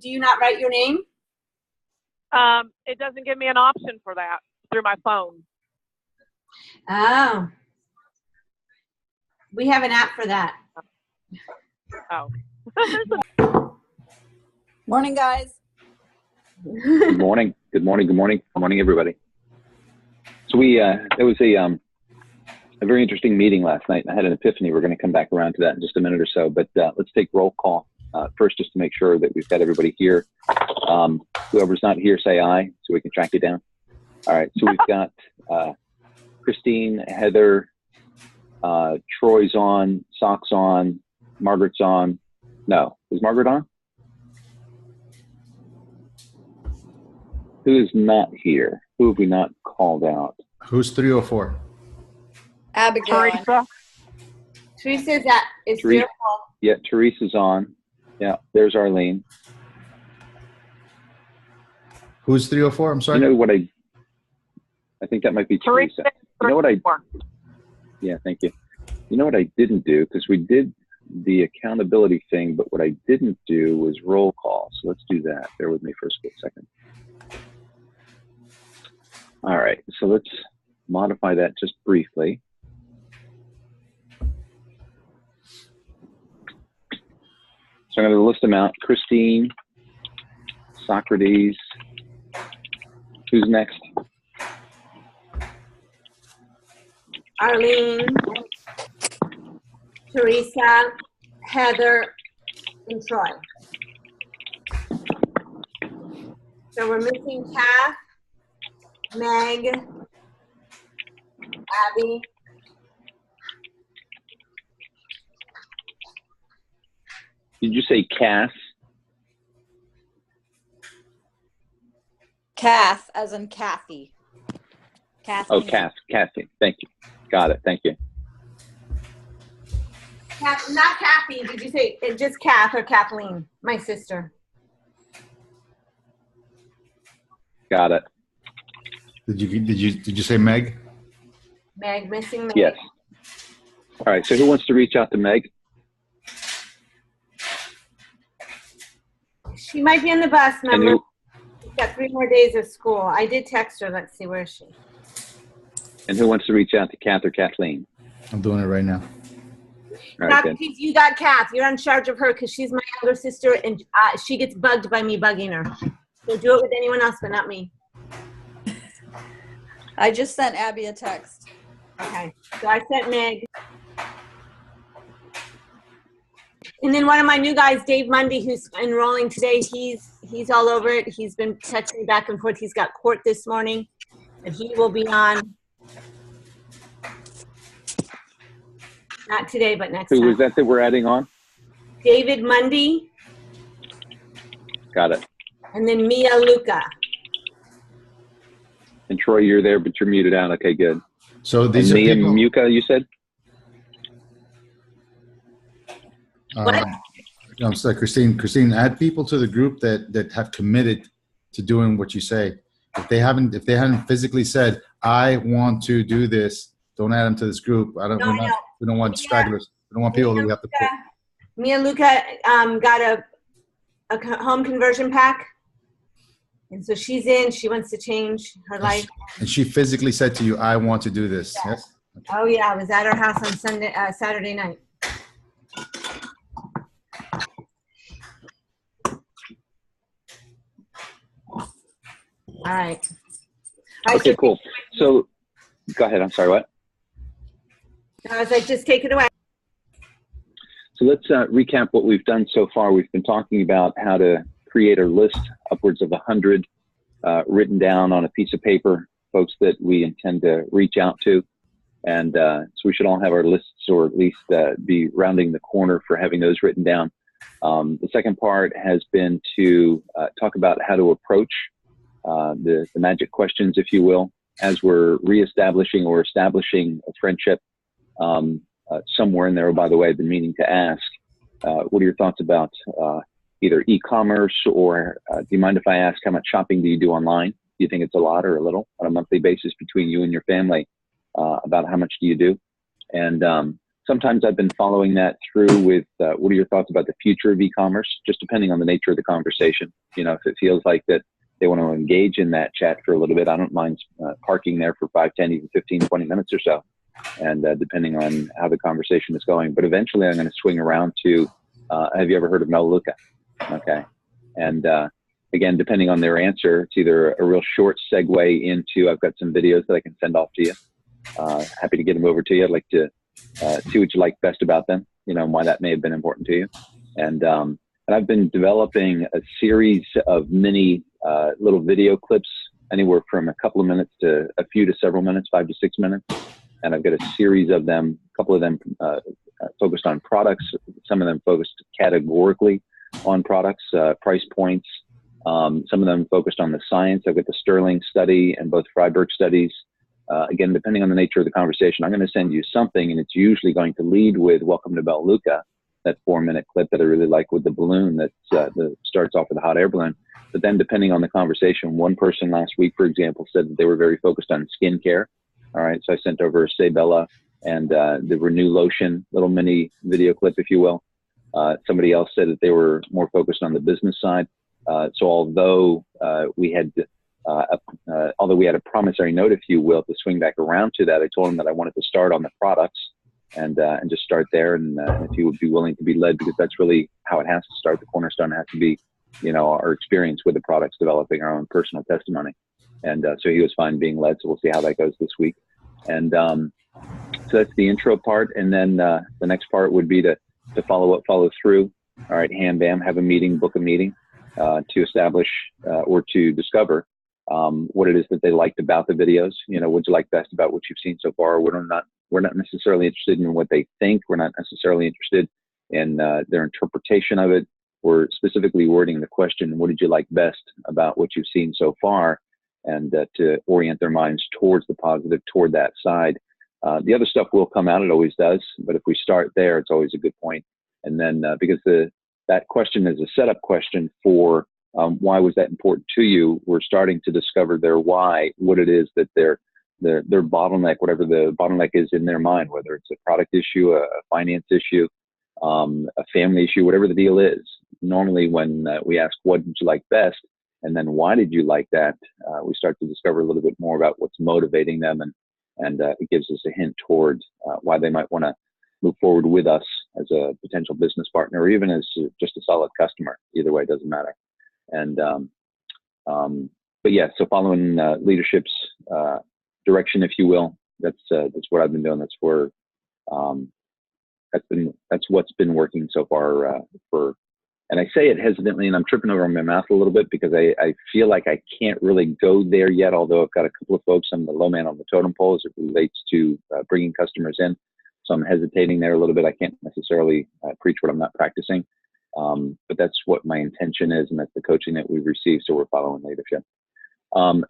do you not write your name? It doesn't give me an option for that through my phone. Oh. We have an app for that. Oh. Morning, guys. Good morning. Good morning. Good morning. Good morning, everybody. So it was a very interesting meeting last night, and I had an epiphany. We're going to come back around to that in just a minute or so, but let's take roll call first, just to make sure that we've got everybody here. Whoever's not here, say aye, so we can track you down. All right, so we've got Christine, Heather, Troy's on, Sock's on, Margaret's on. No, is Margaret on? Who is not here? Who have we not called out? Who's 304? Abigail. Teresa. Teresa is Teresa. Yeah, Teresa's on. Yeah, there's Arlene. Who's 304? I'm sorry. You know what I think that might be Teresa. You know what yeah, thank you. You know what I didn't do, because we did the accountability thing, but what I didn't do was roll call. So let's do that. Bear with me for a split second. All right, so let's modify that just briefly. So I'm going to list them out. Christine, Socrates. Who's next? Arlene, Teresa, Heather, and Troy. So we're missing Kath, Meg, Abby. Did you say Cass? Kath, as in Kathy. Kathy. Oh, Cass, Kathy. Thank you. Got it. Thank you. Kath, not Kathy. Did you say just Kath or Kathleen? My sister. Got it. Did you say Meg? Meg, missing Meg. Yes. All right. So who wants to reach out to Meg? She might be on the bus, remember? She's got 3 more days of school. I did text her. Let's see, where is she? And who wants to reach out to Kath or Kathleen? I'm doing it right now. All right, good. You got Kath. You're in charge of her because she's my younger sister, and she gets bugged by me bugging her. So do it with anyone else, but not me. I just sent Abby a text. Okay. So I sent Meg. And then one of my new guys, Dave Mundy, who's enrolling today, he's all over it. He's been texting me back and forth. He's got court this morning, and he will be on. Not today, but next time. Who was that we're adding on? David Mundy. Got it. And then Mia Luca. And Troy, you're there, but you're muted out. Okay, good. So these and are Mia people. Muka, you said? What? I'm sorry, Christine, add people to the group that have committed to doing what you say. If they haven't physically said, I want to do this, don't add them to this group. We don't want stragglers. We don't want people who have to put. Mia Luca got a home conversion pack. And so she's in. She wants to change her life. And she physically said to you, I want to do this. Yes? Okay. Oh, yeah. I was at her house on Saturday night. All right. Okay, cool. So go ahead. I'm sorry, what? I was like, just take it away. So let's recap what we've done so far. We've been talking about how to create a list, upwards of 100, written down on a piece of paper, folks that we intend to reach out to. And so we should all have our lists, or at least be rounding the corner for having those written down. The second part has been to talk about how to approach the magic questions, if you will, as we're reestablishing or establishing a friendship. Somewhere in there, by the way, I've been meaning to ask, what are your thoughts about either e-commerce, or do you mind if I ask how much shopping do you do online? Do you think it's a lot or a little on a monthly basis between you and your family? About how much do you do? And Sometimes I've been following that through with what are your thoughts about the future of e-commerce, just depending on the nature of the conversation. You know, if it feels like that they want to engage in that chat for a little bit, I don't mind parking there for 5, 10, even 15, 20 minutes or so. And depending on how the conversation is going. But eventually I'm going to swing around to, have you ever heard of Melaleuca? Okay. And again, depending on their answer, it's either a real short segue into, I've got some videos that I can send off to you. Happy to get them over to you. I'd like to see what you like best about them, you know, and why that may have been important to you. And I've been developing a series of mini little video clips, anywhere from a couple of minutes to a few to several minutes, 5 to 6 minutes. And I've got a series of them, a couple of them focused on products, some of them focused categorically on products, price points, some of them focused on the science. I've got the Sterling study and both Freiberg studies. Again, depending on the nature of the conversation, I'm going to send you something, and it's usually going to lead with Welcome to Melaleuca, that 4-minute clip that I really like with the balloon that starts off with a hot air balloon. But then depending on the conversation, one person last week, for example, said that they were very focused on skincare. All right, so I sent over Sabella and the Renew Lotion, little mini video clip, if you will. Somebody else said that they were more focused on the business side. So although we had a promissory note, if you will, to swing back around to that, I told him that I wanted to start on the products and just start there. And if he would be willing to be led, because that's really how it has to start. The cornerstone has to be, you know, our experience with the products, developing our own personal testimony. And so he was fine being led. So we'll see how that goes this week. And so that's the intro part. And then the next part would be to follow up, follow through. All right, ham, bam, have a meeting, book a meeting to establish or to discover what it is that they liked about the videos. You know, what'd you like best about what you've seen so far? We're not necessarily interested in what they think. We're not necessarily interested in their interpretation of it. We're specifically wording the question, what did you like best about what you've seen so far? And to orient their minds towards the positive, toward that side. The other stuff will come out, it always does. But if we start there, it's always a good point. And then because that question is a setup question for why was that important to you, we're starting to discover their why, what it is that their bottleneck, whatever the bottleneck is in their mind, whether it's a product issue, a finance issue, a family issue, whatever the deal is. Normally when we ask, what did you like best? And then why did you like that? We start to discover a little bit more about what's motivating them, and it gives us a hint towards why they might want to move forward with us as a potential business partner, or even as just a solid customer. Either way, it doesn't matter. And but yeah, so following leadership's direction, if you will, that's what I've been doing. That's where that's what's been working so far for. And I say it hesitantly, and I'm tripping over my mouth a little bit because I feel like I can't really go there yet, although I've got a couple of folks on the low man on the totem pole as it relates to bringing customers in. So I'm hesitating there a little bit. I can't necessarily preach what I'm not practicing, but that's what my intention is, and that's the coaching that we've received, so we're following leadership.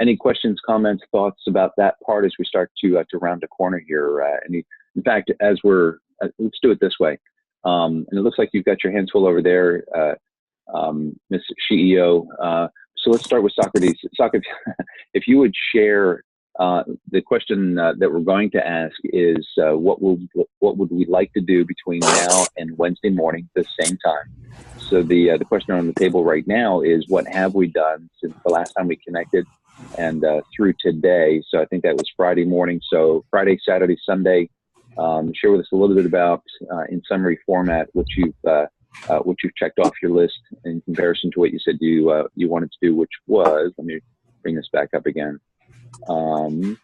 Any questions, comments, thoughts about that part as we start to round a corner here? In fact, as let's do it this way. And it looks like you've got your hands full over there, Ms. CEO. So let's start with Socrates. Socrates, if you would share the question that we're going to ask is, what would we like to do between now and Wednesday morning, the same time? So the question on the table right now is, what have we done since the last time we connected and through today? So I think that was Friday morning. So Friday, Saturday, Sunday. Share with us a little bit about, in summary format, what you've checked off your list in comparison to what you said you wanted to do, which was, let me bring this back up again.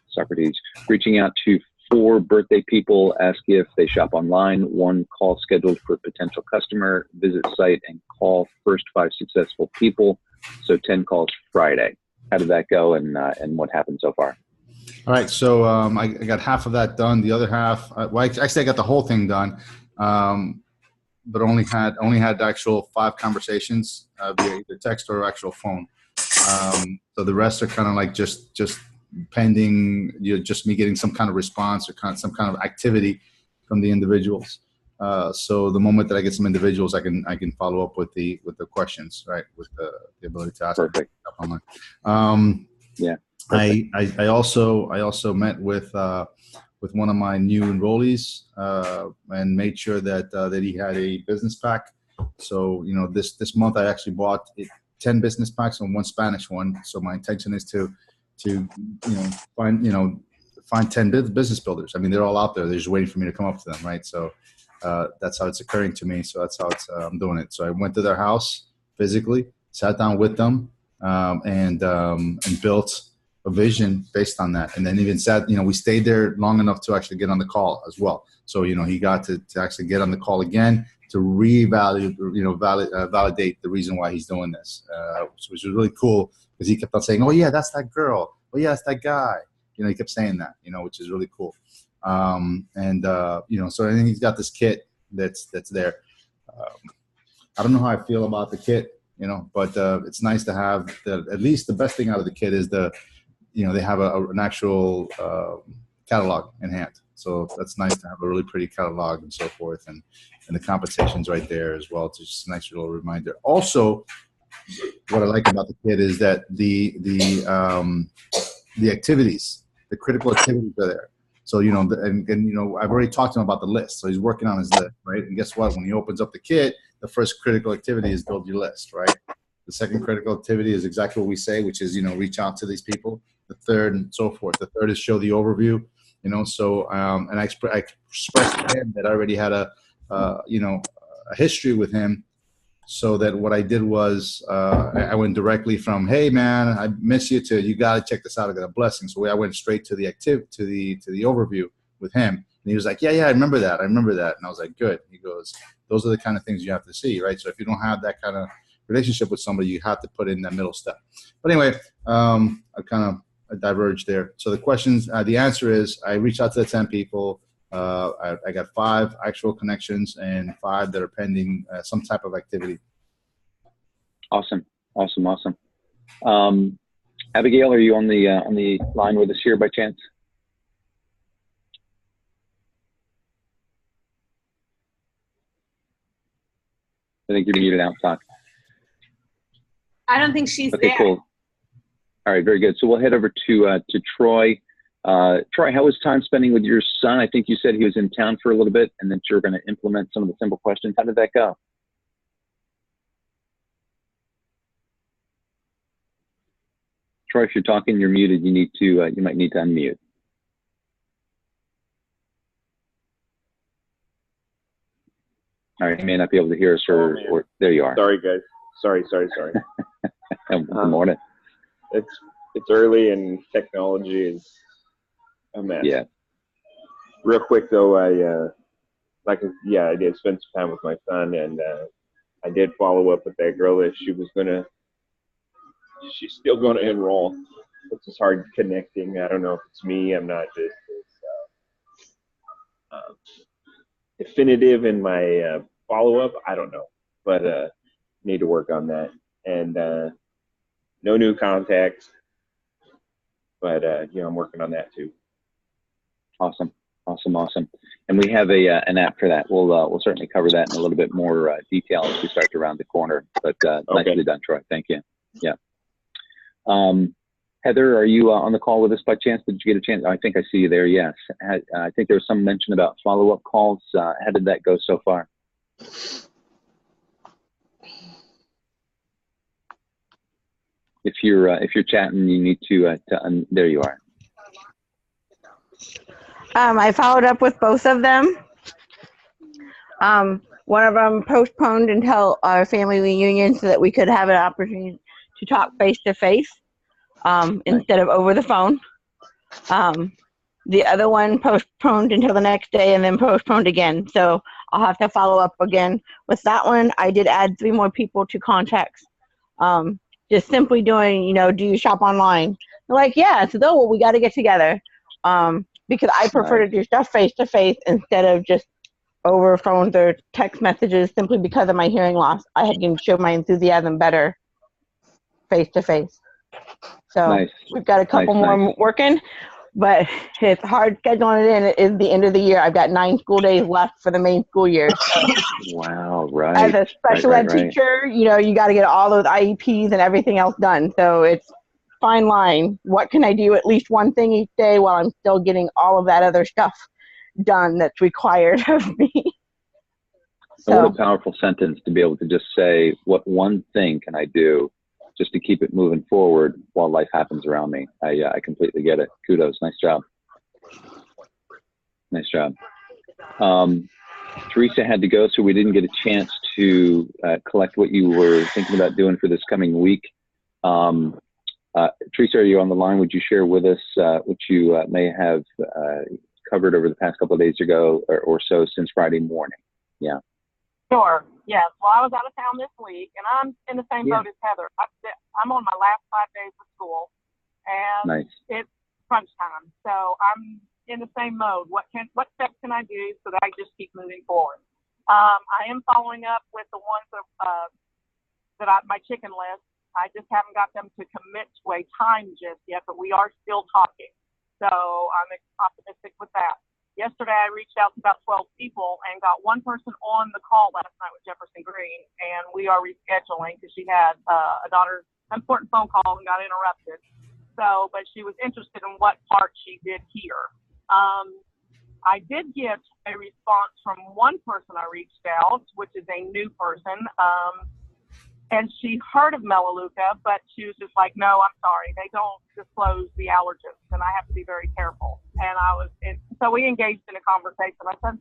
Socrates, reaching out to 4 birthday people, ask if they shop online, 1 call scheduled for a potential customer, visit site and call first 5 successful people. So 10 calls Friday. How did that go, and what happened so far? All right, so I got half of that done. The other half, well, actually, I got the whole thing done, but only had the actual 5 conversations via either text or actual phone. So the rest are kind of like just pending, just me getting some kind of response or some kind of activity from the individuals. So the moment that I get some individuals, I can follow up with the questions, right? With the ability to ask. Perfect. Online. Yeah. I also met with with one of my new enrollees and made sure that that he had a business pack. So, you know, this month I actually bought 10 business packs and 1 Spanish one. So my intention is to find 10 business builders. I mean, they're all out there. They're just waiting for me to come up to them, right? So that's how it's occurring to me. So that's how I'm doing it. So I went to their house physically, sat down with them, and built a vision based on that. And then even said, we stayed there long enough to actually get on the call as well. So, he got to actually get on the call again to reevaluate, validate the reason why he's doing this, which was really cool because he kept on saying, oh yeah, that's that girl. Oh yeah, that's that guy. He kept saying that, which is really cool. So I think he's got this kit that's there. I don't know how I feel about the kit, but it's nice to have at least the best thing out of the kit is they have an actual catalog in hand. So that's nice to have a really pretty catalog and so forth, and the competition's right there as well. It's just a nice little reminder. Also, what I like about the kit is that the activities, the critical activities are there. So, I've already talked to him about the list. So he's working on his list, right? And guess what? When he opens up the kit, the first critical activity is build your list, right? The second critical activity is exactly what we say, which is, reach out to these people. The third and so forth. The third is show the overview, so, and I expressed to him that I already had a history with him. So that what I did was I went directly from, hey man, I miss you, to you got to check this out. I got a blessing. So I went straight to the to the overview with him, and he was like, yeah, I remember that. And I was like, good. He goes, those are the kind of things you have to see, right? So if you don't have that kind of relationship with somebody, you have to put in that middle step. But anyway, I diverged there. So the answer is I reached out to the 10 people. I got 5 actual connections and 5 that are pending some type of activity. Awesome. Abigail, are you on the line with us here by chance? I think you're muted out, Doc. I don't think she's okay, there. Cool. All right, very good. So we'll head over to Troy. Troy, how was time spending with your son? I think you said he was in town for a little bit and that you're going to implement some of the simple questions. How did that go? Troy, if you're talking, you're muted. You might need to unmute. All right, you may not be able to hear us, or there you are. Sorry, guys. Sorry. Good morning. It's early and technology is a mess. Yeah. Real quick though, I did spend some time with my son, and I did follow up with that girl that she's still gonna enroll. It's just hard connecting. I don't know if it's me. I'm not just definitive in my follow-up. I don't know, but need to work on that. And no new contacts, but I'm working on that too. Awesome. And we have an app for that. We'll certainly cover that in a little bit more detail as we start to round the corner. But nicely done, Troy. Thank you. Yeah. Heather, are you on the call with us by chance? Did you get a chance? I think I see you there. Yes. I think there was some mention about follow-up calls. How did that go so far? If you're chatting, you need to there you are. I followed up with both of them. One of them postponed until our family reunion so that we could have an opportunity to talk face to face instead of over the phone. The other one postponed until the next day and then postponed again. So I'll have to follow up again with that one. I did add 3 more people to contacts. Just simply doing, do you shop online? They're like, yeah. So well, we got to get together because I prefer to do stuff face to face instead of just over phones or text messages, simply because of my hearing loss. I can show my enthusiasm better face to face. So we've got a couple more working, but it's hard scheduling it in. It is the end of the year. I've got 9 school days left for the main school year. So wow, right. As a special ed teacher, you got to get all those IEPs and everything else done. So it's fine line. What can I do at least one thing each day while I'm still getting all of that other stuff done that's required of me? And what a powerful sentence to be able to just say, what one thing can I do just to keep it moving forward while life happens around me? I completely get it. Kudos. Nice job. Nice job. Teresa had to go, so we didn't get a chance to collect what you were thinking about doing for this coming week. Teresa, are you on the line? Would you share with us what you may have covered over the past couple of days ago or so since Friday morning? Yeah. Sure. Yes. Well, I was out of town this week, and I'm in the same boat as Heather. I'm on my last 5 days of school, and it's crunch time. So I'm in the same mode. What steps can I do so that I just keep moving forward? I am following up with the ones my chicken list. I just haven't got them to commit to a time just yet, but we are still talking. So I'm optimistic with that. Yesterday, I reached out to about 12 people and got one person on the call last night with Jefferson Green, and we are rescheduling because she had a daughter's important phone call and got interrupted. So, but she was interested in what part she did hear. I did get a response from one person I reached out, which is a new person, and she heard of Melaleuca, but she was just like, no, I'm sorry, they don't disclose the allergens, and I have to be very careful. And so we engaged in a conversation. I said,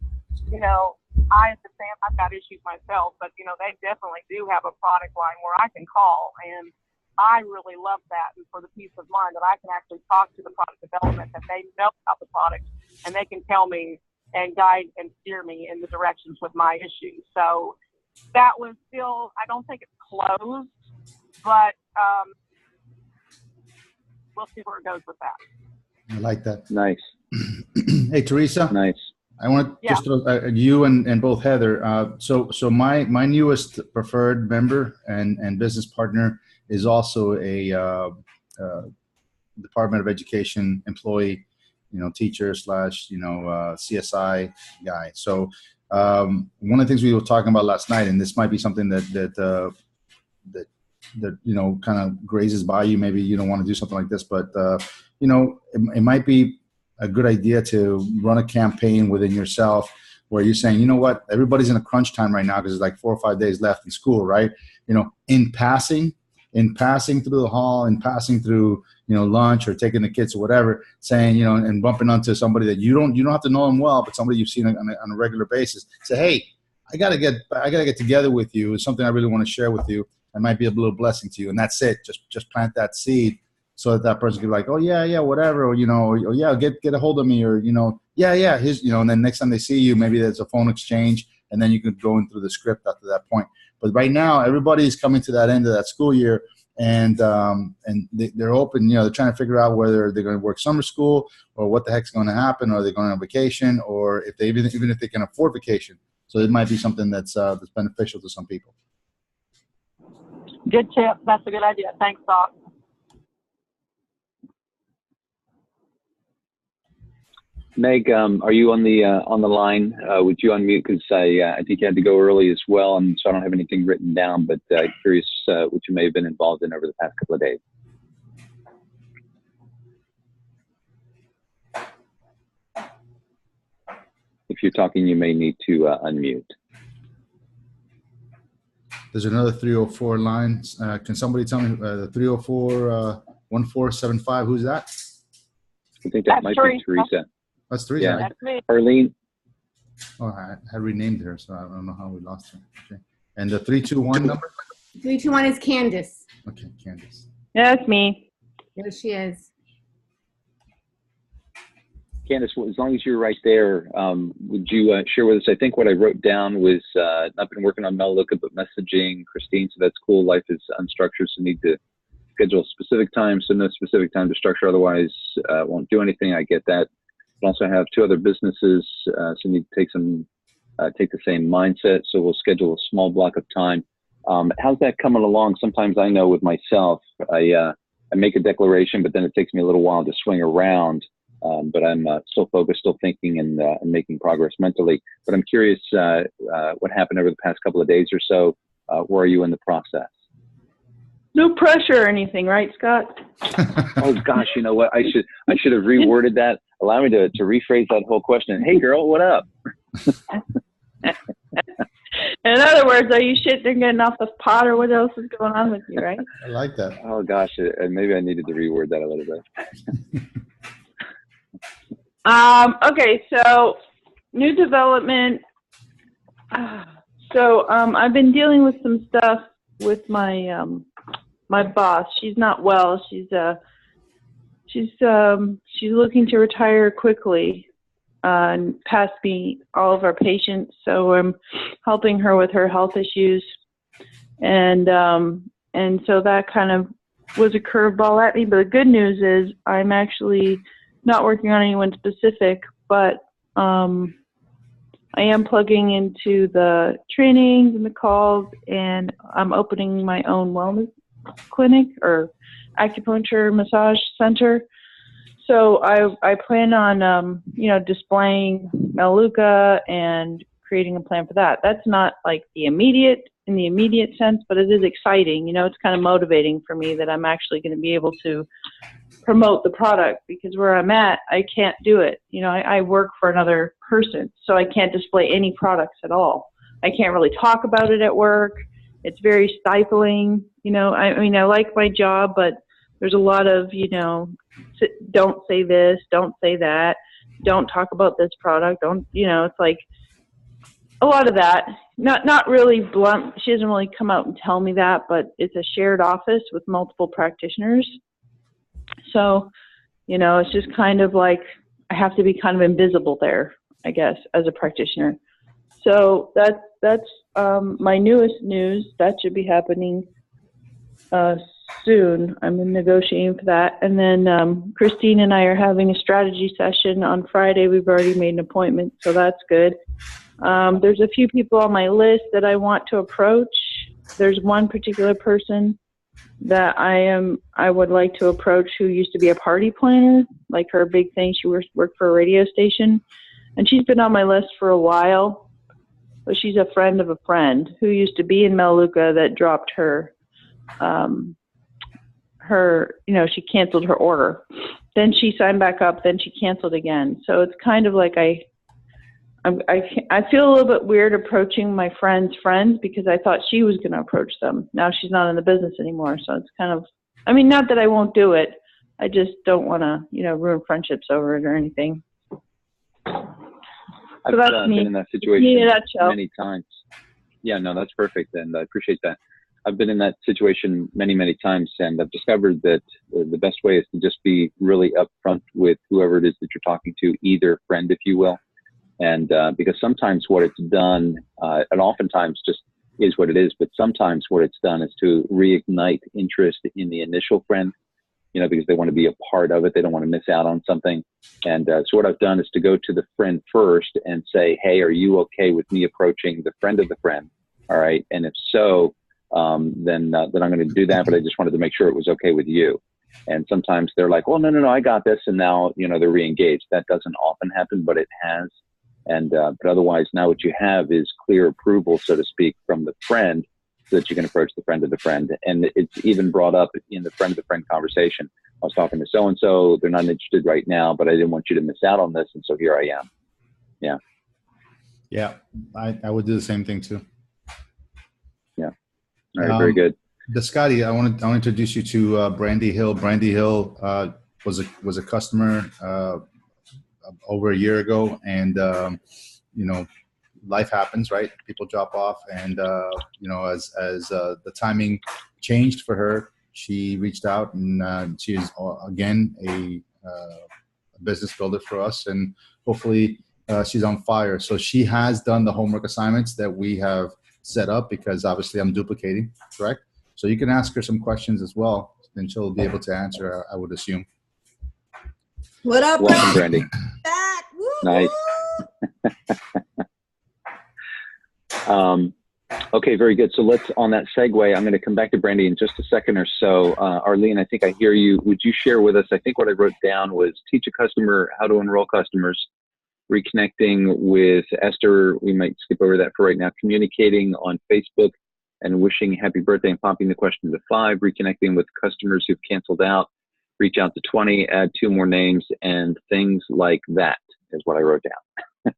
I understand I've got issues myself, but, they definitely do have a product line where I can call, and I really love that, and for the peace of mind that I can actually talk to the product development, that they know about the product, and they can tell me and guide and steer me in the directions with my issues. So that was still, I don't think it's closed, but we'll see where it goes with that. I like that. Nice. Hey, Teresa. Nice. I want to just you and both Heather. So my newest preferred member and business partner is also a Department of Education employee, teacher / CSI guy. So one of the things we were talking about last night, and this might be something that kind of grazes by you. Maybe you don't want to do something like this, but it might be a good idea to run a campaign within yourself where you're saying, you know what, everybody's in a crunch time right now because there's like 4 or 5 days left in school, right? In passing through the hall, in passing through, lunch or taking the kids or whatever, saying, and bumping onto somebody that you don't have to know them well, but somebody you've seen on a regular basis, say, hey, I gotta get together with you. It's something I really want to share with you. It might be a little blessing to you. And that's it. Just plant that seed so that person can be like, oh yeah, whatever. Or, or yeah, get a hold of me, or, yeah, here's, and then next time they see you, maybe there's a phone exchange, and then you can go in through the script after that point. But right now, everybody's coming to that end of that school year, and they're open. They're trying to figure out whether they're going to work summer school or what the heck's going to happen, or they're going on vacation, or if they even if they can afford vacation. So it might be something that's beneficial to some people. Good tip. That's a good idea. Thanks, Doc. Meg, are you on the line? Would you unmute? Because I think you had to go early as well, and so I don't have anything written down. But curious what you may have been involved in over the past couple of days. If you're talking, you may need to unmute. There's another 304 line. Can somebody tell me the 304-1475? Who's that? I think that might be Teresa. That's Teresa. Yeah. That's me. Arlene. Oh, I had renamed her, so I don't know how we lost her. Okay. And the 321 number? 321 is Candace. Okay, Candace. That's me. There she is. Candace, as long as you're right there, would you share with us? I think what I wrote down was I've been working on Melaleuca, but messaging Christine, so that's cool. Life is unstructured, so need to schedule a specific time, so no specific time to structure, otherwise won't do anything. I get that. I also have 2 other businesses, so need to take the same mindset, so we'll schedule a small block of time. How's that coming along? Sometimes I know with myself, I make a declaration, but then it takes me a little while to swing around. But I'm still focused, still thinking, and making progress mentally. But I'm curious what happened over the past couple of days or so. Where are you in the process? No pressure or anything, right, Scott? Oh gosh, you know what? I should have reworded that. Allow me to rephrase that whole question. Hey girl, what up? In other words, are you shitting and getting off the pot, or what else is going on with you, right? I like that. Oh gosh, maybe I needed to reword that a little bit. Okay, so new development. I've been dealing with some stuff with my my boss. She's not well. She's looking to retire quickly and pass me all of our patients. So I'm helping her with her health issues, and so that kind of was a curveball at me. But the good news is I'm actually not working on anyone specific, but I am plugging into the trainings and the calls, and I'm opening my own wellness clinic or acupuncture massage center. So I plan on, displaying Melaleuca and creating a plan for that. That's not like in the immediate sense, but it is exciting. It's kind of motivating for me that I'm actually going to be able to promote the product, because where I'm at, I can't do it. I work for another person, so I can't display any products at all. I can't really talk about it at work. It's very stifling. I like my job, but there's a lot of, don't say this, don't say that, don't talk about this product, it's like a lot of that. Not really blunt. She doesn't really come out and tell me that, but it's a shared office with multiple practitioners. So, it's just kind of like I have to be kind of invisible there, I guess, as a practitioner. So that's my newest news. That should be happening soon. I'm negotiating for that. And then Christine and I are having a strategy session on Friday. We've already made an appointment, so that's good. There's a few people on my list that I want to approach. There's one particular person that I would like to approach who used to be a party planner. Like her big thing, she worked for a radio station, and she's been on my list for a while. But she's a friend of a friend who used to be in Melaleuca that dropped her. She canceled her order. Then she signed back up. Then she canceled again. So it's kind of like I feel a little bit weird approaching my friend's friends, because I thought she was going to approach them. Now she's not in the business anymore. So it's kind of, not that I won't do it. I just don't want to, ruin friendships over it or anything. I've been in that situation many times. Yeah, no, that's perfect. And I appreciate that. I've been in that situation many, many times, and I've discovered that the best way is to just be really upfront with whoever it is that you're talking to, either friend, if you will. And because sometimes what it's done, and oftentimes just is what it is, but sometimes what it's done is to reignite interest in the initial friend, because they want to be a part of it. They don't want to miss out on something. And so what I've done is to go to the friend first and say, hey, are you okay with me approaching the friend of the friend? All right. And if so, then I'm going to do that. But I just wanted to make sure it was okay with you. And sometimes they're like, well, no, I got this. And now, they're re-engaged. That doesn't often happen, but it has. And but otherwise, now what you have is clear approval, so to speak, from the friend, so that you can approach the friend of the friend. And it's even brought up in the friend of the friend conversation. I was talking to so-and-so, they're not interested right now, but I didn't want you to miss out on this, and so here I am. Yeah. Yeah, I would do the same thing too. Yeah. All right, very good. Scotty, I want to introduce you to Brandy Hill. Brandy Hill was a customer over a year ago, and life happens, right? People drop off, and as the timing changed for her, she reached out, and she is again a business builder for us, and hopefully she's on fire. So she has done the homework assignments that we have set up, because obviously I'm duplicating, correct? So you can ask her some questions as well, and she'll be able to answer, I would assume. What up, welcome, Brandy? Back. Woo, nice. Okay, very good. So let's, on that segue, I'm going to come back to Brandy in just a second or so. Arlene, I think I hear you. Would you share with us, I think what I wrote down was teach a customer how to enroll customers, reconnecting with Esther. We might skip over that for right now. Communicating on Facebook and wishing happy birthday and popping the question to 5, reconnecting with customers who've canceled out, reach out to 20, add 2 more names, and things like that is what I wrote down.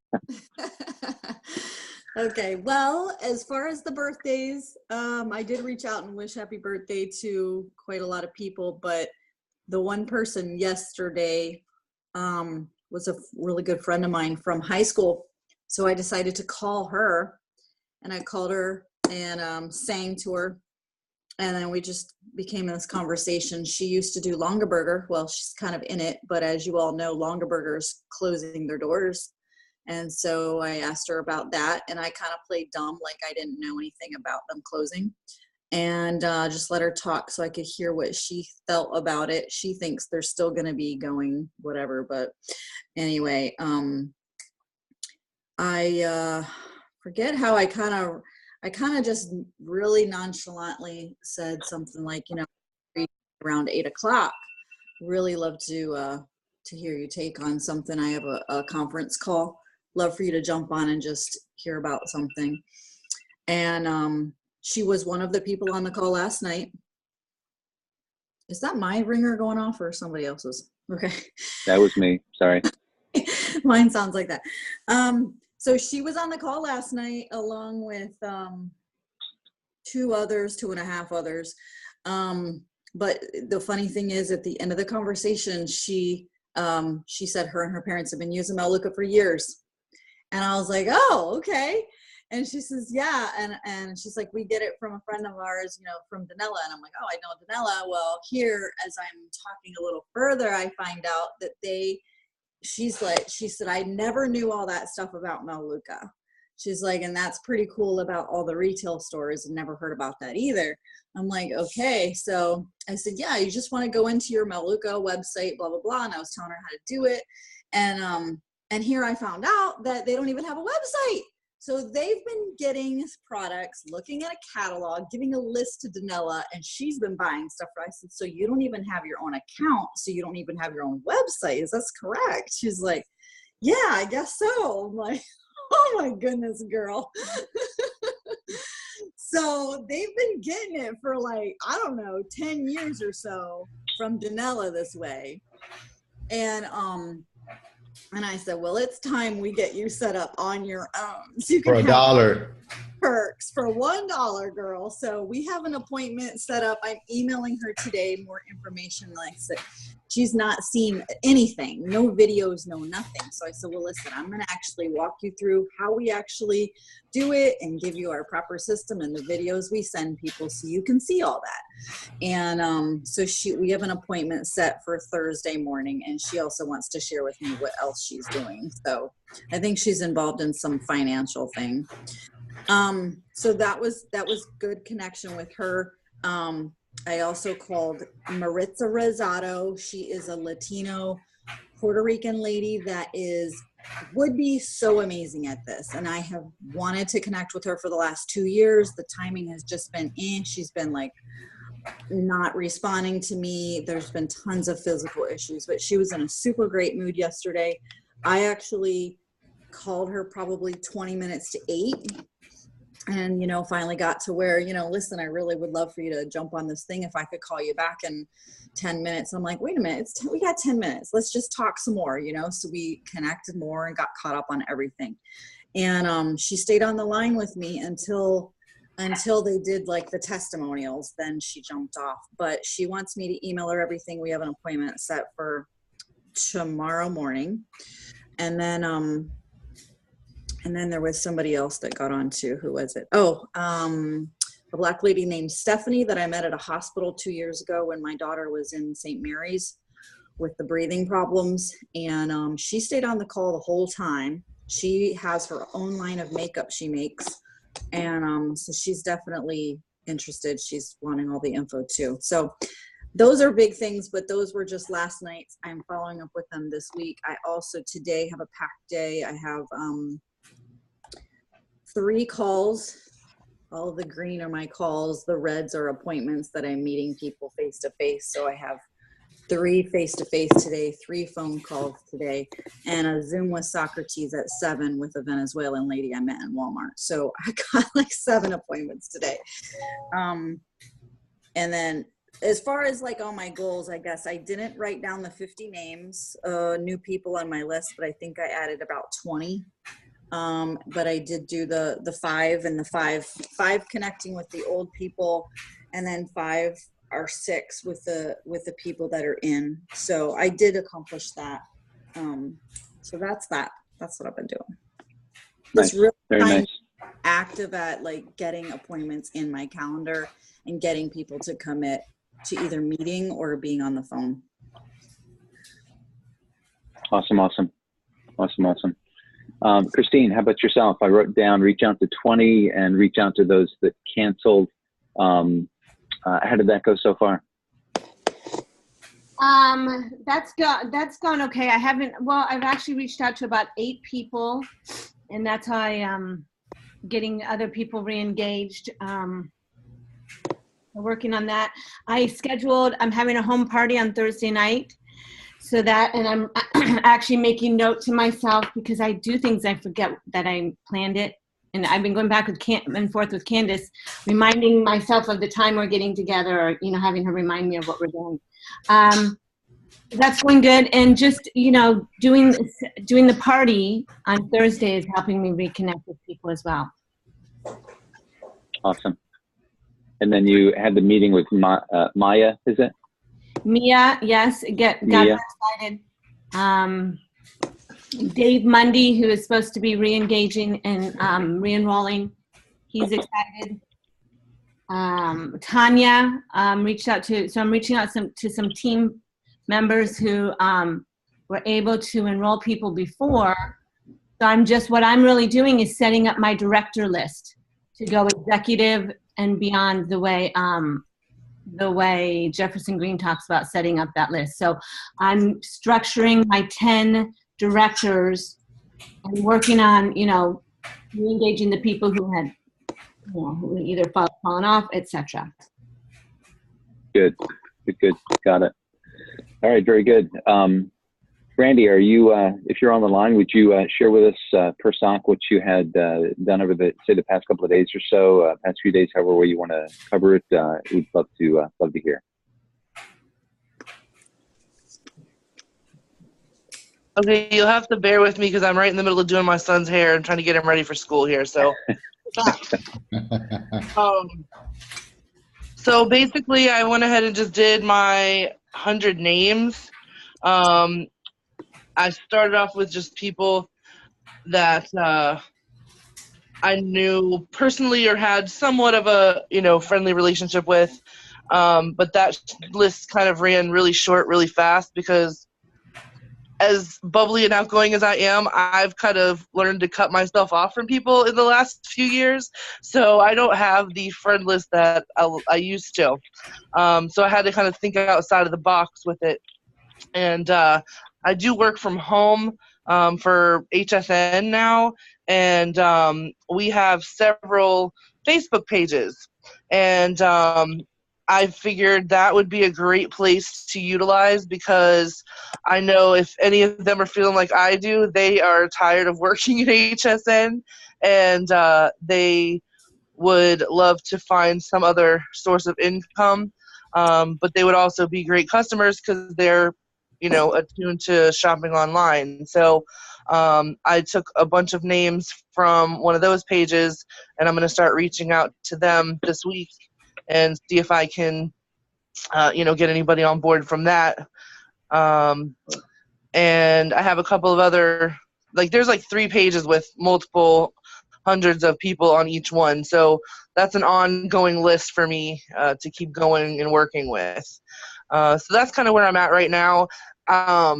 Okay, well, as far as the birthdays, I did reach out and wish happy birthday to quite a lot of people, but the one person yesterday was a really good friend of mine from high school. So I decided to call her, and I called her and sang to her. And then we just became in this conversation. She used to do Longaberger. Well, she's kind of in it, but as you all know, Longaberger's closing their doors. And so I asked her about that, and I kind of played dumb, like I didn't know anything about them closing, and just let her talk so I could hear what she felt about it. She thinks they're still going to be going, whatever. But anyway, I forget how I kind of just really nonchalantly said something like, you know, around 8 o'clock. Really love to hear your take on something. I have a conference call. Love for you to jump on and just hear about something. And she was one of the people on the call last night. Is that my ringer going off or somebody else's? Okay. That was me. Sorry. Mine sounds like that. So she was on the call last night along with 2.5 others. But the funny thing is, at the end of the conversation, she said her and her parents have been using Melaleuca for years. And I was like, oh, okay. And she says, yeah. And she's like, we get it from a friend of ours, you know, from Danella. And I'm like, oh, I know Danella. Well, here, as I'm talking a little further, I find out that she said, I never knew all that stuff about Melaleuca. She's like, and that's pretty cool about all the retail stores, and never heard about that either. I'm like, okay. So I said, yeah, you just want to go into your Melaleuca website, blah, blah, blah. And I was telling her how to do it. And here I found out that they don't even have a website. So they've been getting products, looking at a catalog, giving a list to Danella, and she's been buying stuff. I said, so you don't even have your own account, so you don't even have your own website. Is that correct? She's like, yeah, I guess so. I'm like, oh my goodness, girl. So they've been getting it for like, I don't know, 10 years or so from Danella this way. And I said, well, it's time we get you set up on your own. So you can for $1. Perks for $1, girl. So we have an appointment set up. I'm emailing her today more information. Like I said, she's not seen anything, no videos, no nothing. So I said, well, listen, I'm going to actually walk you through how we actually do it and give you our proper system and the videos we send people so you can see all that. And so we have an appointment set for Thursday morning, and she also wants to share with me what else she's doing. So I think she's involved in some financial thing. So that was good connection with her. I also called Maritza Rosado. She is a Latino Puerto Rican lady that would be so amazing at this. And I have wanted to connect with her for the last 2 years. The timing has just been she's been like not responding to me. There's been tons of physical issues, but she was in a super great mood yesterday. I actually called her probably 20 minutes to 8. And, you know, finally got to where, you know, listen, I really would love for you to jump on this thing if I could call you back in 10 minutes. I'm like, wait a minute, we got 10 minutes. Let's just talk some more, you know. So we connected more and got caught up on everything. And she stayed on the line with me until they did like the testimonials. Then she jumped off. But she wants me to email her everything. We have an appointment set for tomorrow morning. And then there was somebody else that got on too. Who was it? Oh, a Black lady named Stephanie that I met at a hospital 2 years ago when my daughter was in St. Mary's with the breathing problems. And she stayed on the call the whole time. She has her own line of makeup she makes. And so she's definitely interested. She's wanting all the info too. So those are big things, but those were just last night. I'm following up with them this week. I also today have a packed day. I have 3 calls. All of the green are my calls. The reds are appointments that I'm meeting people face to face. So I have 3 face-to-face today, 3 phone calls today, and a Zoom with Socrates at 7 with a Venezuelan lady I met in Walmart. So I got like 7 appointments today. And then as far as like all my goals, I guess I didn't write down the 50 names, new people on my list, but I think I added about 20. But I did do the 5 and the 5 connecting with the old people, and then 5 or 6 with the people that are in. So I did accomplish that. So that's that. That's what I've been doing. Nice. Just really Very nice. active at like getting appointments in my calendar and getting people to commit to either meeting or being on the phone. Awesome. Christine, how about yourself? I wrote down reach out to 20 and reach out to those that canceled. How did that go so far? That's gone okay. I've actually reached out to about 8 people, and that's how I am getting other people re-engaged. Working on that. I'm having a home party on Thursday night. So that, and I'm actually making note to myself because I do things I forget that I planned it. And I've been going back and forth with Candace, reminding myself of the time we're getting together, or, having her remind me of what we're doing. That's going good. And just, doing the party on Thursday is helping me reconnect with people as well. Awesome. And then you had the meeting with Maya, is it? Mia, yes, got excited. Dave Mundy, who is supposed to be re-engaging and re-enrolling, he's excited. Tanya reached out to, so I'm reaching out to some team members who were able to enroll people before. So what I'm really doing is setting up my director list to go executive and beyond the way Jefferson Green talks about setting up that list. So I'm structuring my 10 directors and working on, re-engaging the people who had, who either fallen off, etc. Good. Got it. All right, very good. Randy, are you, if you're on the line, would you share with us per sock what you had done over the past couple of days or so, past few days, however way you want to cover it? We'd love to hear. Okay, you'll have to bear with me because I'm right in the middle of doing my son's hair and trying to get him ready for school here. So, so basically, I went ahead and just did my 100 names. I started off with just people that I knew personally or had somewhat of a friendly relationship with, but that list kind of ran really short, really fast because as bubbly and outgoing as I am, I've kind of learned to cut myself off from people in the last few years. So I don't have the friend list that I used to. So I had to kind of think outside of the box with it. And I do work from home for HSN now. And we have several Facebook pages. And I figured that would be a great place to utilize because I know if any of them are feeling like I do, they are tired of working at HSN and they would love to find some other source of income. But they would also be great customers because they're, attuned to shopping online. So I took a bunch of names from one of those pages and I'm going to start reaching out to them this week and see if I can, get anybody on board from that. And I have a couple of other, there's 3 pages with multiple hundreds of people on each one. So that's an ongoing list for me to keep going and working with. So that's kind of where I'm at right now. I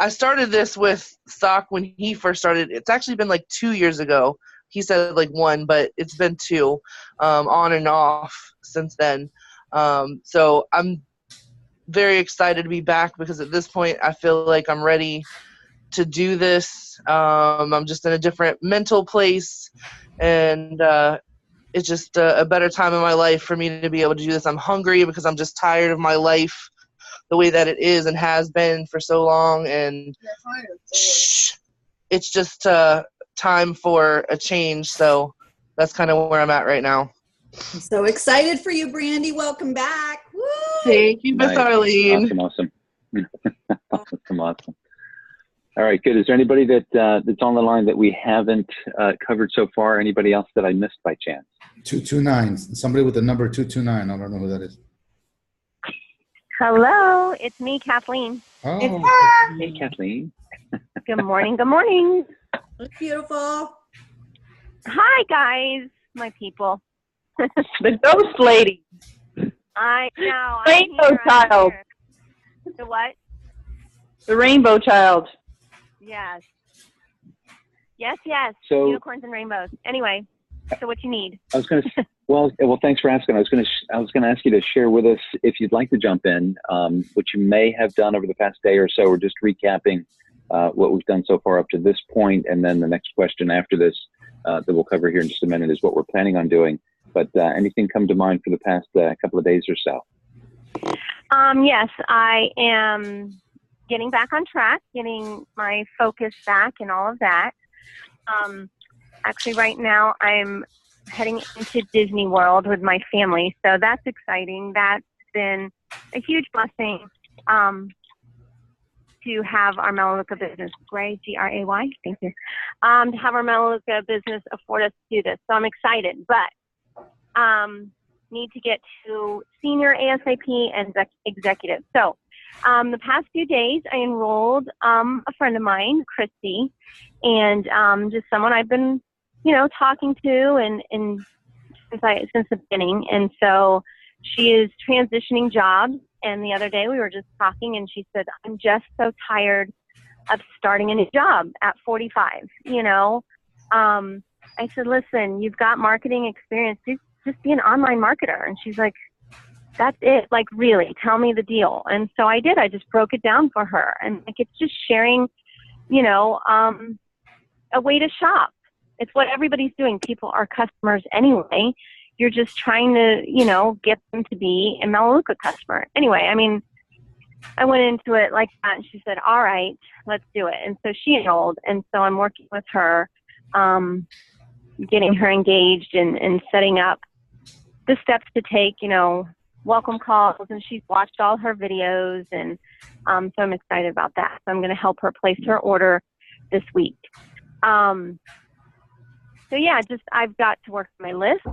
started this with Sock when he first started. It's actually been 2 years ago. He said 1, but it's been 2 on and off since then. So I'm very excited to be back because at this point I feel like I'm ready to do this. I'm just in a different mental place and it's just a better time in my life for me to be able to do this. I'm hungry because I'm just tired of my life the way that it is and has been for so long, and it's just time for a change. So that's kind of where I'm at right now. I'm so excited for you, Brandy. Welcome back. Woo! Thank you, Miss Arlene. Awesome. Awesome. All right, good. Is there anybody that's on the line that we haven't covered so far? Anybody else that I missed by chance? 229. Somebody with the number 229. I don't know who that is. Hello, it's me, Kathleen. Oh, It's her. Hey, Kathleen. Good morning. Good morning. Look beautiful. Hi, guys, my people. The ghost lady. I know. Rainbow child. The what? The rainbow child. Yes. Yes. So, unicorns and rainbows. Anyway, so what you need? I was going to. Well, thanks for asking. I was going to ask you to share with us, if you'd like to jump in, what you may have done over the past day or so. We're just recapping what we've done so far up to this point, and then the next question after this that we'll cover here in just a minute is what we're planning on doing. But anything come to mind for the past couple of days or so? Yes, I am getting back on track, getting my focus back and all of that. Actually, right now I'm heading into Disney World with my family, so that's exciting. That's been a huge blessing to have our Melaleuca business, Gray, Gray, thank you, to have our Melaleuca business afford us to do this. So I'm excited, but need to get to senior ASAP and executive. So the past few days, I enrolled a friend of mine, Christy, and just someone I've been, talking to and since the beginning. And so she is transitioning jobs. And the other day we were just talking, and she said, "I'm just so tired of starting a new job at 45." I said, "Listen, you've got marketing experience. Just be an online marketer." And she's like, "That's it? Like, really? Tell me the deal." And so I did. I just broke it down for her. And it's just sharing, a way to shop. It's what everybody's doing. People are customers anyway. You're just trying to, get them to be a Melaleuca customer. Anyway, I went into it like that, and she said, "All right, let's do it." And so she enrolled. And so I'm working with her, getting her engaged and setting up the steps to take, welcome calls, and she's watched all her videos, and so I'm excited about that. So I'm going to help her place her order this week. So yeah, I've got to work my list,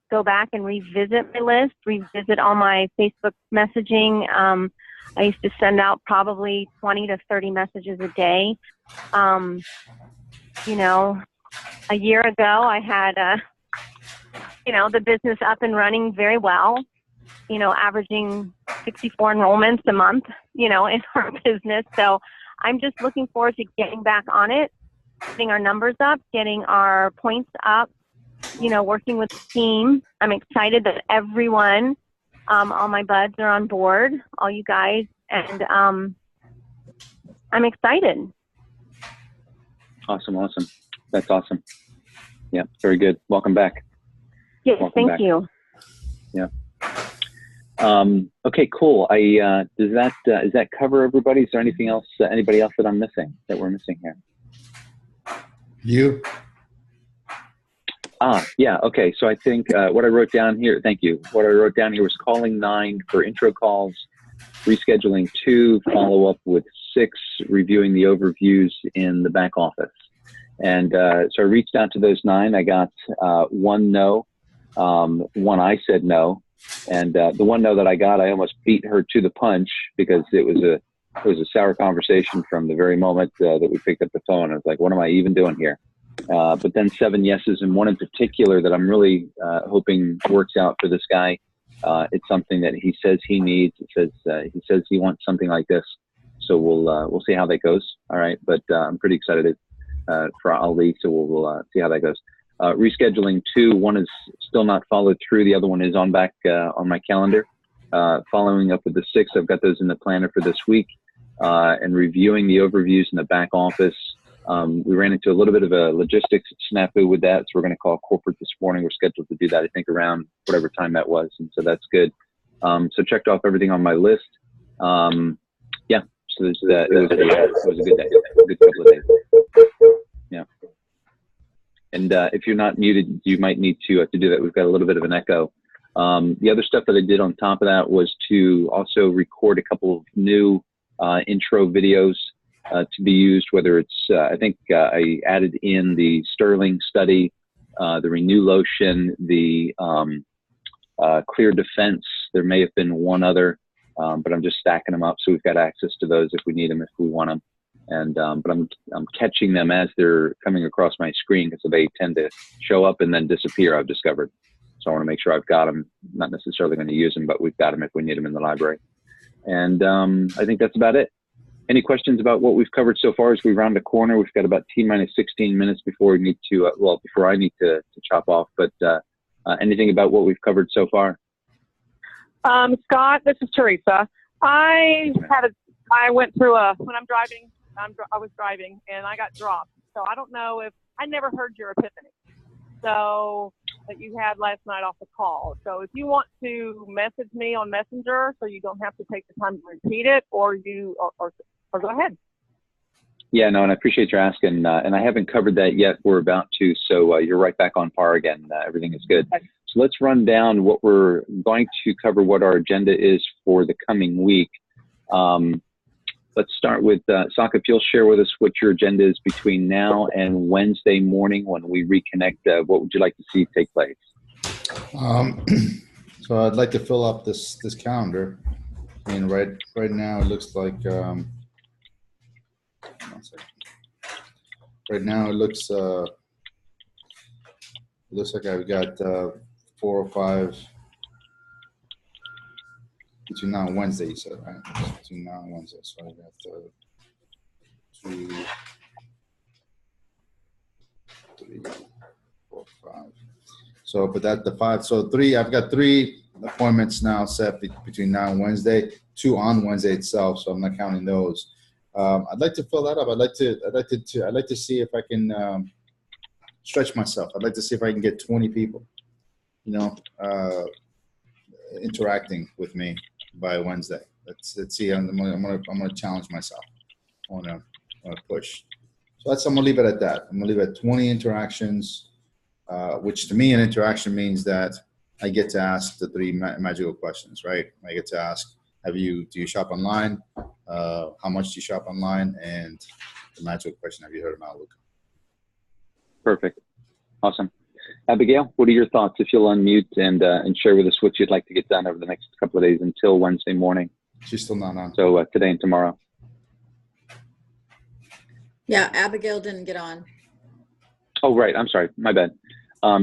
go back and revisit my list, revisit all my Facebook messaging. I used to send out probably 20 to 30 messages a day. A year ago I had the business up and running very well, averaging 64 enrollments a month, in our business. So I'm just looking forward to getting back on it, getting our numbers up, getting our points up, working with the team. I'm excited that everyone, all my buds are on board, all you guys, and I'm excited. Awesome. That's awesome. Yeah, very good. Welcome back. Yes, thank you. Yeah. Okay, cool. Does that cover everybody? Is there anything else, anybody else that we're missing here? You? Yeah. Okay. So I think what I wrote down here, thank you. What I wrote down here was calling 9 for intro calls, rescheduling 2, follow up with 6, reviewing the overviews in the back office. And so I reached out to those 9. I got 1 no, 1 I said no, and the 1 no that I got, I almost beat her to the punch because it was a sour conversation from the very moment that we picked up the phone. I was like, what am I even doing here? But then 7 yeses, and one in particular that I'm really hoping works out for this guy. It's something that he says he needs. He says he wants something like this. So we'll see how that goes. All right, but I'm pretty excited for Ali. So we'll see how that goes. Rescheduling 2. 1 is still not followed through. The other one is on my calendar. Following up with the 6, I've got those in the planner for this week. And reviewing the overviews in the back office. We ran into a little bit of a logistics snafu with that, so we're going to call corporate this morning. We're scheduled to do that, I think, around whatever time that was, and so that's good. So checked off everything on my list. Yeah, so it was a good day, a good couple of days. Yeah. And if you're not muted, you might need to do that. We've got a little bit of an echo. The other stuff that I did on top of that was to also record a couple of new intro videos to be used, whether it's, I think I added in the Sterling study, the Renew Lotion, the Clear Defense. There may have been one other, but I'm just stacking them up so we've got access to those if we need them, if we want them. And but I'm catching them as they're coming across my screen because they tend to show up and then disappear, I've discovered. So I want to make sure I've got them, not necessarily going to use them, but we've got them if we need them in the library. And I think that's about it. Any questions about what we've covered so far as we round the corner? We've got about T-minus 16 minutes before we need to, before I need to chop off, but anything about what we've covered so far? Scott, this is Teresa. I went through when I'm driving, I was driving and I got dropped. So I don't know if, I never heard your epiphany. So that you had last night off the call. So if you want to message me on Messenger so you don't have to take the time to repeat it, or go ahead. Yeah, no, and I appreciate your asking. And I haven't covered that yet. We're about to, so you're right back on par again. Everything is good. So let's run down what we're going to cover, what our agenda is for the coming week. Let's start with, Saka, if you'll share with us what your agenda is between now and Wednesday morning when we reconnect. What would you like to see take place? So I'd like to fill up this calendar. I mean, right now it looks like, one second. Right now it looks like I've got 4 or 5 between now and Wednesday, you said, right? Between now and Wednesday. So I got 2, 3, 4, 5. So, but the 5, so 3, I've got 3 appointments now set between now and Wednesday, 2 on Wednesday itself. So I'm not counting those. I'd like to fill that up. I'd like to see if I can stretch myself. I'd like to see if I can get 20 people, interacting with me by Wednesday. Let's see. I'm gonna challenge myself. I wanna push. So I'm gonna leave it at that. I'm gonna leave it at 20 interactions, which to me an interaction means that I get to ask the 3 magical questions, right? I get to ask, do you shop online? How much do you shop online? And the magical question, have you heard of Outlook? Perfect. Awesome. Abigail, what are your thoughts? If you'll unmute and share with us what you'd like to get done over the next couple of days until Wednesday morning. She's still not on. So today and tomorrow. Yeah, Abigail didn't get on. Oh, right. I'm sorry. My bad.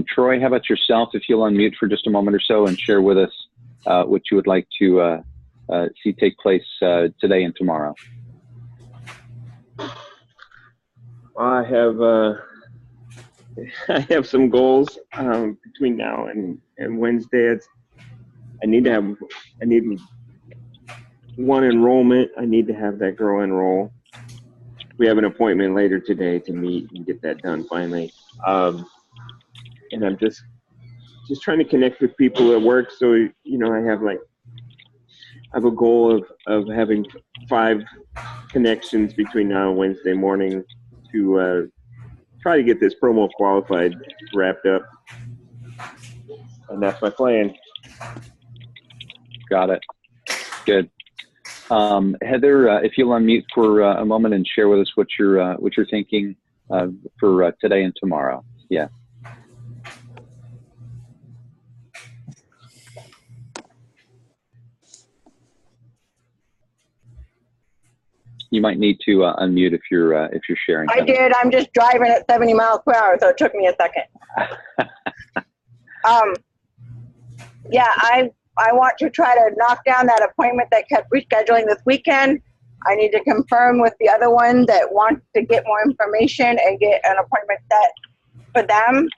Troy, how about yourself? If you'll unmute for just a moment or so and share with us what you would like to see take place today and tomorrow. I have some goals between now and Wednesday. I need one enrollment. I need to have that girl enroll. We have an appointment later today to meet and get that done finally. And I'm just trying to connect with people at work. So, I have a goal of having 5 connections between now and Wednesday morning to try to get this promo qualified wrapped up. And that's my plan. Got it. Good. Heather, if you'll unmute for a moment and share with us what you're thinking for today and tomorrow. Yeah. You might need to unmute if you're sharing. I did. I'm just driving at 70 miles per hour, so it took me a second. Yeah, I want to try to knock down that appointment that kept rescheduling this weekend. I need to confirm with the other one that wants to get more information and get an appointment set for them.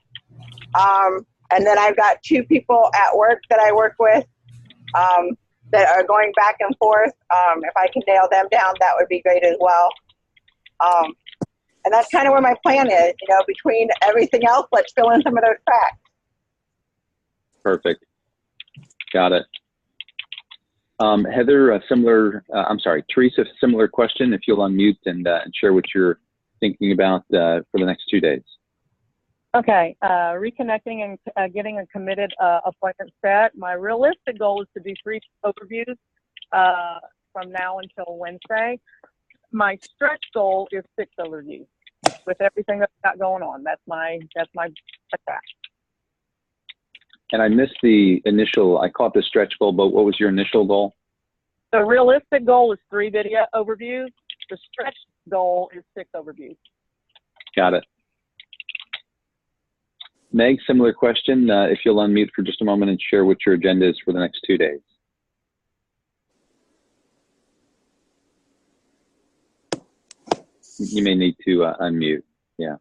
And then I've got 2 people at work that I work with that are going back and forth. If I can nail them down, that would be great as well. And that's kind of where my plan is, between everything else, let's fill in some of those cracks. Perfect. Got it. Heather, Teresa, similar question. If you'll unmute and share what you're thinking about for the next 2 days. Okay, reconnecting and getting a committed appointment set. My realistic goal is to do 3 overviews from now until Wednesday. My stretch goal is 6 overviews with everything that's got going on. That's my attack. And I missed the initial, I caught the stretch goal, but what was your initial goal? The realistic goal is 3 video overviews. The stretch goal is 6 overviews. Got it. Meg, similar question. If you'll unmute for just a moment and share what your agenda is for the next 2 days. You may need to unmute. Yeah.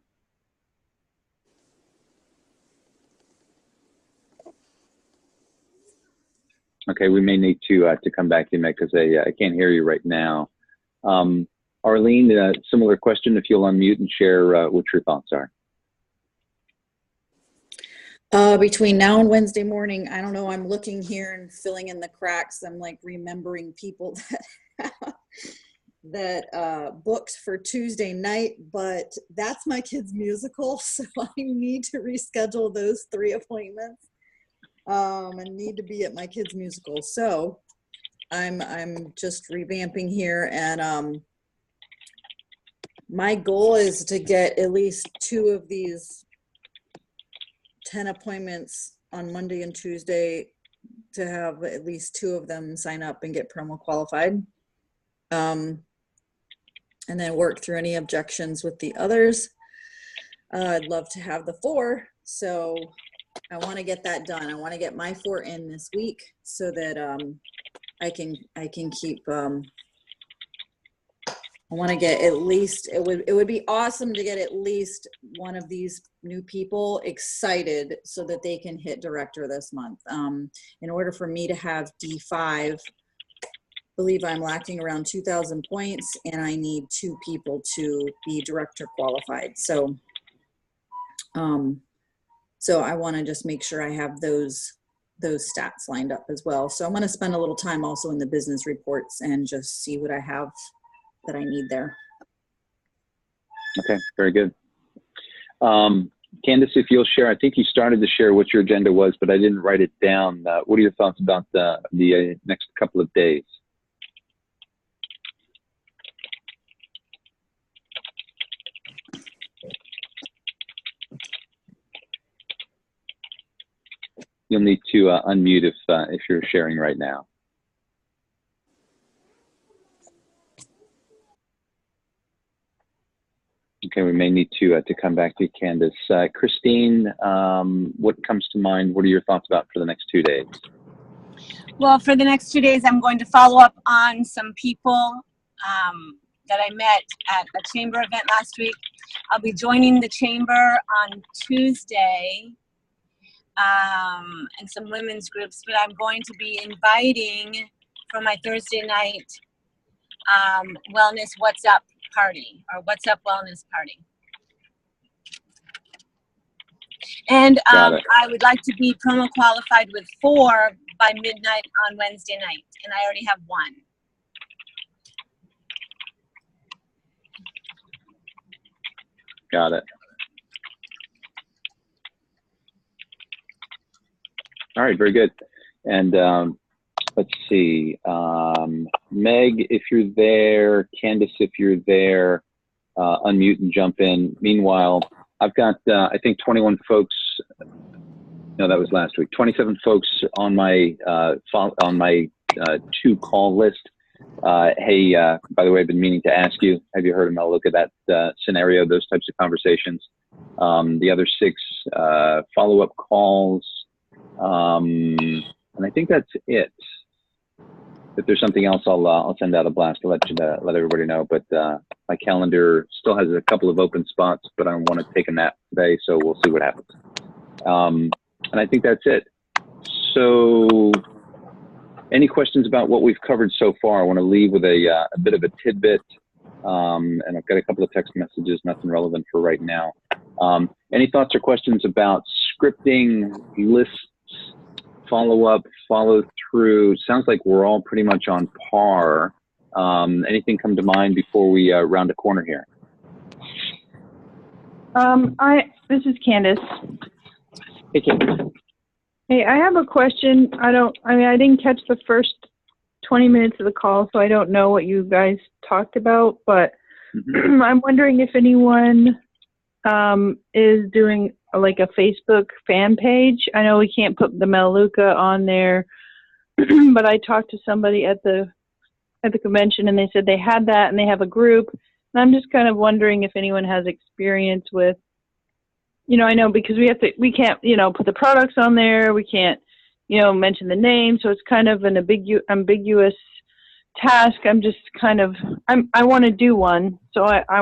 Okay, we may need to come back to you, Meg, because I can't hear you right now. Arlene, similar question. If you'll unmute and share what your thoughts are. Between now and Wednesday morning, I don't know, I'm looking here and filling in the cracks. I'm like remembering people that booked for Tuesday night, but that's my kid's musical, so I need to reschedule those 3 appointments. And need to be at my kid's musical. So I'm just revamping here, and my goal is to get at least 2 of these 10 appointments on Monday and Tuesday, to have at least 2 of them sign up and get promo qualified. And then work through any objections with the others. I'd love to have the 4. So I want to get that done. I want to get my 4 in this week so that I can keep. I want to get at least. It would be awesome to get at least one of these new people excited so that they can hit director this month. In order for me to have D5, I believe I'm lacking around 2,000 points, and I need 2 people to be director qualified. So. So I want to just make sure I have those stats lined up as well. So I'm going to spend a little time also in the business reports and just see what I have that I need there. Okay, very good. Candace, if you'll share, I think you started to share what your agenda was, but I didn't write it down. What are your thoughts about the next couple of days? You'll need to unmute if you're sharing right now. Okay, we may need to come back to you, Candace. Christine, what comes to mind? What are your thoughts about for the next 2 days? Well, for the next 2 days, I'm going to follow up on some people that I met at a chamber event last week. I'll be joining the chamber on Tuesday. And some women's groups, but I'm going to be inviting for my Thursday night wellness What's Up party, or What's Up wellness party. And I would like to be promo qualified with 4 by midnight on Wednesday night, and I already have 1. Got it. All right, very good. And let's see, Meg, if you're there, Candace, if you're there, unmute and jump in. Meanwhile, I've got, I think 21 folks, no, that was last week, 27 folks on my 2-call list. Hey, by the way, I've been meaning to ask you, have you heard of Mel look at that scenario, those types of conversations? The other 6 follow-up calls. And I think that's it. If there's something else, I'll send out a blast to let everybody know. But my calendar still has a couple of open spots, but I want to take a nap today, so we'll see what happens. And I think that's it. So, any questions about what we've covered so far? I want to leave with a bit of a tidbit, and I've got a couple of text messages, nothing relevant for right now. Any thoughts or questions about scripting lists follow up, follow through. Sounds like we're all pretty much on par. Anything come to mind before we round a corner here? This is Candace. Hey, Candace. Hey, I have a question. I didn't catch the first 20 minutes of the call, so I don't know what you guys talked about, but I'm wondering if anyone is doing like a Facebook fan page. I know we can't put the Melaleuca on there, but I talked to somebody at the convention and they said they had that and they have a group. And I'm just kind of wondering if anyone has experience with, I know because we can't, put the products on there. We can't, mention the name. So it's kind of an ambiguous task. I'm just kind of, I want to do one. So I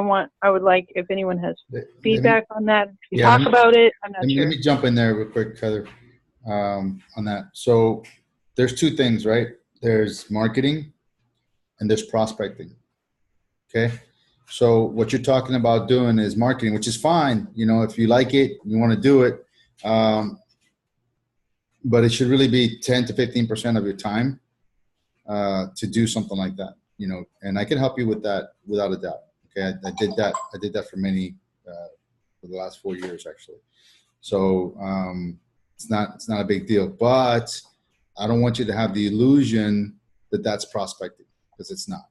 would like if anyone has feedback on that. You talk about it. I'm not sure. Let me jump in there real quick, Heather, on that. So there's two things, right? There's marketing and there's prospecting. Okay. So what you're talking about doing is marketing, which is fine. If you like it, you want to do it. But it should really be 10 to 15% of your time to do something like that, and I can help you with that without a doubt. Okay. I did that for many, for the last 4 years, actually. So it's not a big deal, but I don't want you to have the illusion that that's prospecting, because it's not.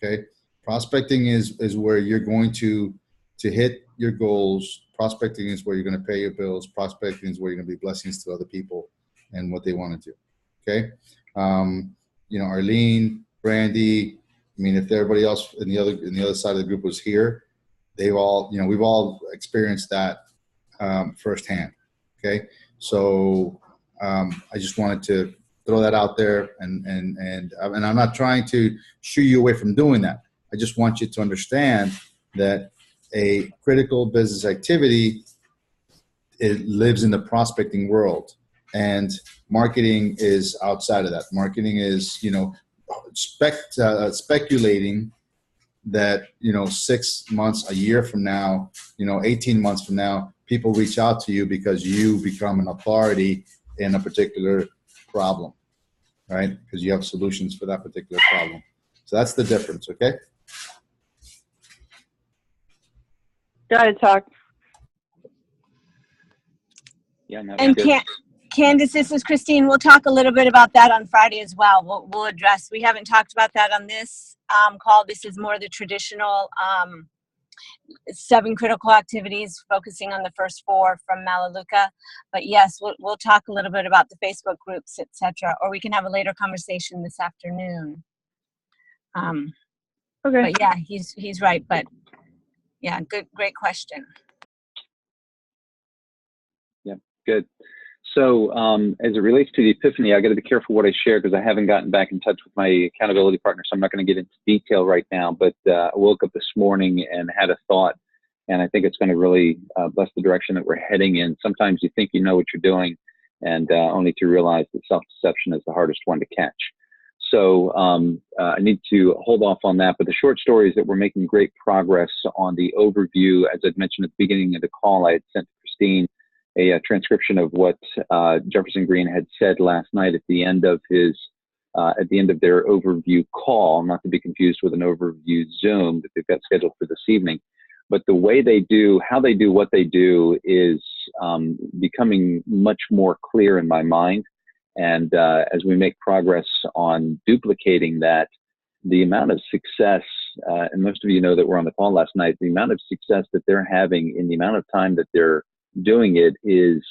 Okay. Prospecting is where you're going to hit your goals. Prospecting is where you're going to pay your bills. Prospecting is where you're going to be blessings to other people and what they want to do. Okay. Arlene, Brandy, if everybody else in the other side of the group was here, we've all experienced that firsthand. Okay. So I just wanted to throw that out there, and I'm not trying to shoo you away from doing that. I just want you to understand that a critical business activity, it lives in the prospecting world, and marketing is outside of that. Marketing is, speculating that, 6 months, a year from now, 18 months from now, people reach out to you because you become an authority in a particular problem, right? Because you have solutions for that particular problem. So that's the difference, okay? Got it, talk. Yeah, no, and Candace, this is Christine. We'll talk a little bit about that on Friday as well. We'll address. We haven't talked about that on this call. This is more the traditional 7 critical activities, focusing on the first 4 from Melaleuca. But yes, we'll talk a little bit about the Facebook groups, etc. Or we can have a later conversation this afternoon. Okay. But yeah, he's right. But yeah, great question. Yeah, good. So as it relates to the epiphany, I got to be careful what I share because I haven't gotten back in touch with my accountability partner, so I'm not going to get into detail right now. But I woke up this morning and had a thought, and I think it's going to really bless the direction that we're heading in. Sometimes you think you know what you're doing, and only to realize that self-deception is the hardest one to catch. So I need to hold off on that. But the short story is that we're making great progress on the overview. As I'd mentioned at the beginning of the call, I had sent Christine a transcription of what Jefferson Green had said last night at the end of their overview call, not to be confused with an overview Zoom that they've got scheduled for this evening. But the way they do, how they do what they do is becoming much more clear in my mind. And as we make progress on duplicating that, the amount of success, and most of you know that we're on the call last night, the amount of success that they're having in the amount of time that they're doing it is,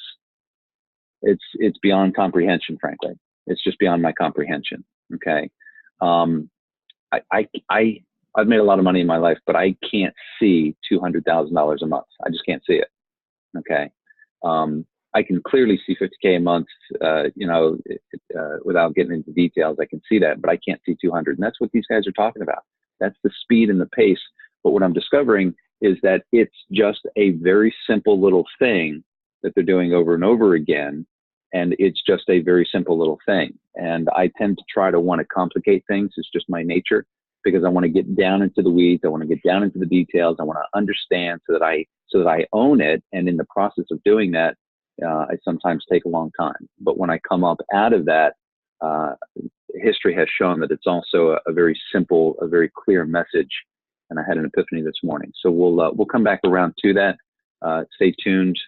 it's beyond comprehension, frankly. It's just beyond my comprehension, okay? I've made a lot of money in my life, but I can't see $200,000 a month. I just can't see it, okay? I can clearly see $50K a month, without getting into details. I can see that, but I can't see 200. And that's what these guys are talking about. That's the speed and the pace. But what I'm discovering is that it's just a very simple little thing that they're doing over and over again. And it's just a very simple little thing. And I tend to try to want to complicate things. It's just my nature, because I want to get down into the weeds. I want to get down into the details. I want to understand so that I own it. And in the process of doing that, I sometimes take a long time. But when I come up out of that, history has shown that it's also a very simple, a very clear message. And I had an epiphany this morning. So we'll come back around to that. Stay tuned.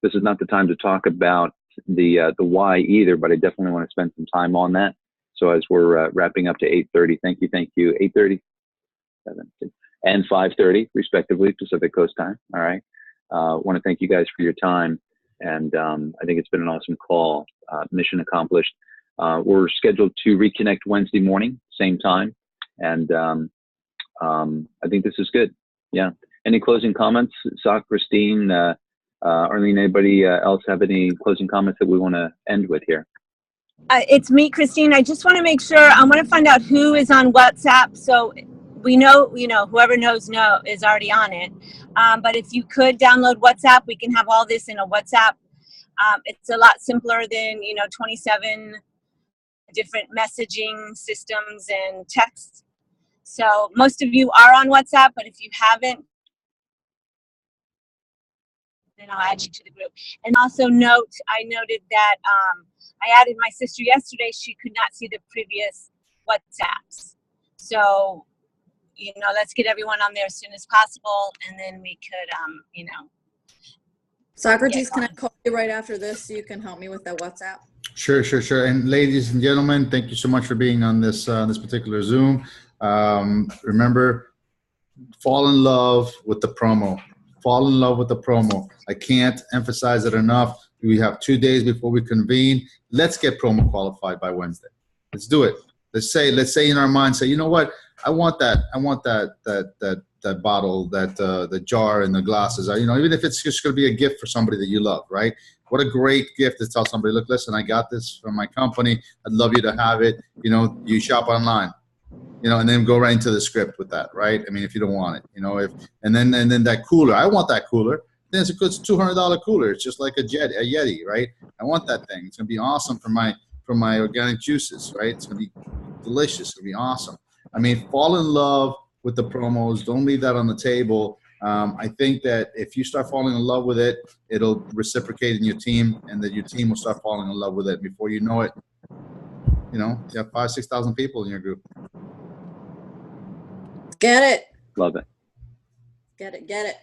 This is not the time to talk about the why either, but I definitely want to spend some time on that. So as we're wrapping up to 8:30, thank you. 8:30, 7, and 5:30, respectively, Pacific Coast time. All right. Want to thank you guys for your time. And I think it's been an awesome call. Mission accomplished. We're scheduled to reconnect Wednesday morning, same time. And I think this is good. Yeah. Any closing comments? Sak, Christine, Arlene, anybody else have any closing comments that we want to end with here? It's me, Christine. I just want to make sure, I want to find out who is on WhatsApp. So we know, whoever knows is already on it. But if you could download WhatsApp, we can have all this in a WhatsApp. It's a lot simpler than, 27 different messaging systems and texts. So most of you are on WhatsApp, but if you haven't, then I'll add you to the group. And also I noted that I added my sister yesterday. She could not see the previous WhatsApps. So, let's get everyone on there as soon as possible. And then we could, Socrates, can I call you right after this so you can help me with that WhatsApp? Sure. And ladies and gentlemen, thank you so much for being on this particular Zoom. Remember, fall in love with the promo. Fall in love with the promo. I can't emphasize it enough. We have 2 days before we convene. Let's get promo qualified by Wednesday. Let's do it. Let's say in our mind, you know what? I want that bottle, the jar and the glasses. Even if it's just going to be a gift for somebody that you love, right? What a great gift to tell somebody, look, listen, I got this from my company. I'd love you to have it. You shop online. And then go right into the script with that, right? I mean, if you don't want it, and then that cooler, I want that cooler. Then it's a good $200 cooler. It's just like a Yeti, right? I want that thing. It's gonna be awesome for my organic juices, right? It's gonna be delicious. It's gonna be awesome. I mean, fall in love with the promos. Don't leave that on the table. I think that if you start falling in love with it, it'll reciprocate in your team, and that your team will start falling in love with it. Before you know it, you have 5,000 to 6,000 people in your group. Get it. Love it. Get it.